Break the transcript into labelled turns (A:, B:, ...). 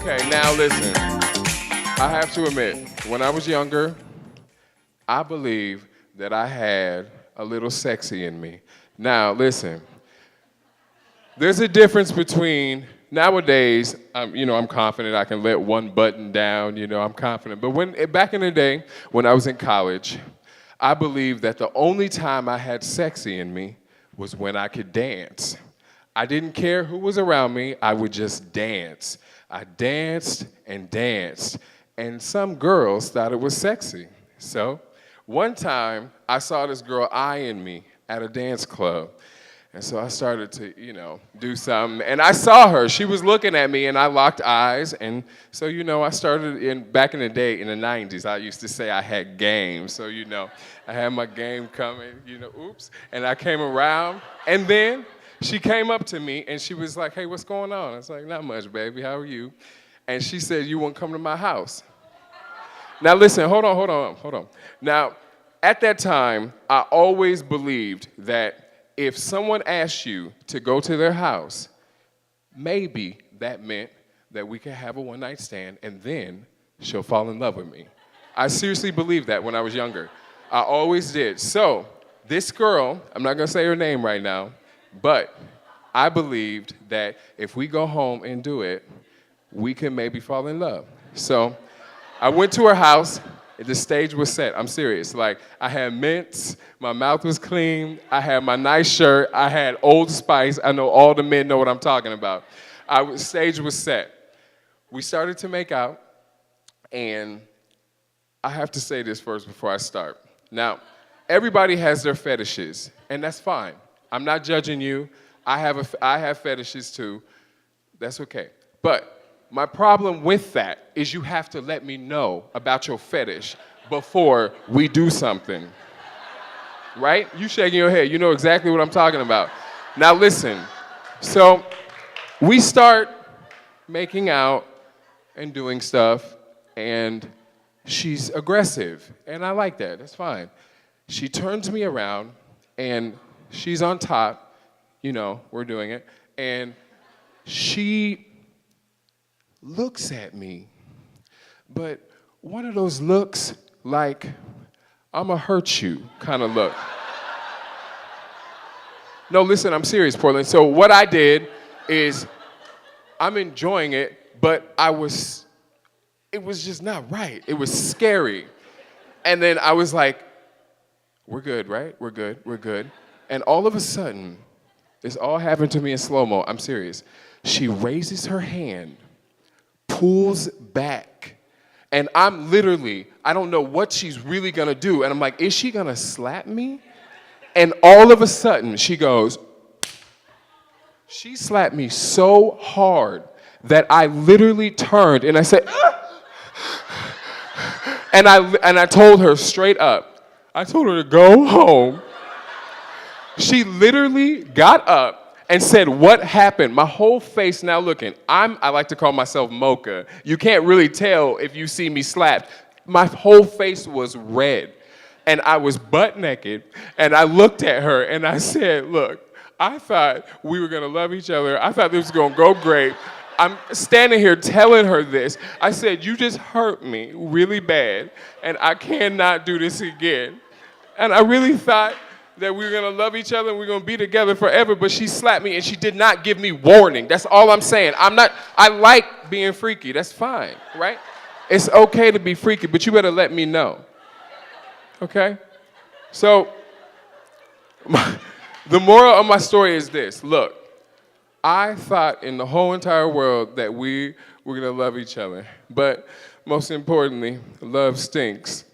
A: Okay, now listen. I have to admit, when I was younger, I believe that I had a little sexy in me. Now, listen. There's a difference between nowadays. I'm confident I can let one button down. I'm confident. But back in the day, when I was in college, I believed that the only time I had sexy in me was when I could dance. I didn't care who was around me. I would just dance. I danced and danced, and some girls thought it was sexy. So one time, I saw this girl eyeing me at a dance club. And so I started to, do something. And I saw her. She was looking at me, and I locked eyes. And so, I started back in the day, in the 90s, I used to say I had game. So, I had my game coming, oops. And I came around. And then she came up to me, and she was like, hey, what's going on? I was like, not much, baby. How are you? And she said, you won't come to my house. Now, listen, hold on. Now, at that time, I always believed that if someone asked you to go to their house, maybe that meant that we could have a one-night stand and then she'll fall in love with me. I seriously believed that when I was younger. I always did. So this girl, I'm not gonna say her name right now, but I believed that if we go home and do it, we can maybe fall in love. So I went to her house. The stage was set. I'm serious. Like, I had mints, my mouth was clean, I had my nice shirt, I had Old Spice. I know all the men know what I'm talking about. The stage was set. We started to make out, and I have to say this first before I start. Now, everybody has their fetishes, and that's fine. I'm not judging you. I have fetishes too. That's okay. But my problem with that is you have to let me know about your fetish before we do something. Right? You shaking your head. You know exactly what I'm talking about. Now listen. So we start making out and doing stuff, and she's aggressive, and I like that. That's fine. She turns me around, and she's on top. We're doing it. And she looks at me, but one of those looks like, I'ma hurt you kind of look. No, listen, I'm serious, Portland. So what I did is, I'm enjoying it, but it was just not right. It was scary. And then I was like, we're good, right? We're good. And all of a sudden, this all happened to me in slow-mo. I'm serious. She raises her hand, pulls back, and I'm literally, I don't know what she's really gonna do, and I'm like, is she gonna slap me? And all of a sudden, she slapped me so hard that I literally turned and I said, ah! and I told her straight up, I told her to go home. She literally got up and said, what happened? My whole face now looking. I like to call myself mocha. You can't really tell if you see me slapped. My whole face was red, and I was butt naked, and I looked at her, and I said, look, I thought we were gonna love each other. I thought this was gonna go great. I'm standing here telling her this. I said, you just hurt me really bad, and I cannot do this again. And I really thought that we were gonna love each other and we were gonna be together forever, but she slapped me and she did not give me warning. That's all I'm saying. I like being freaky, that's fine, right? It's okay to be freaky, but you better let me know, okay? So, the moral of my story is this. Look, I thought in the whole entire world that we were gonna love each other, but most importantly, love stinks.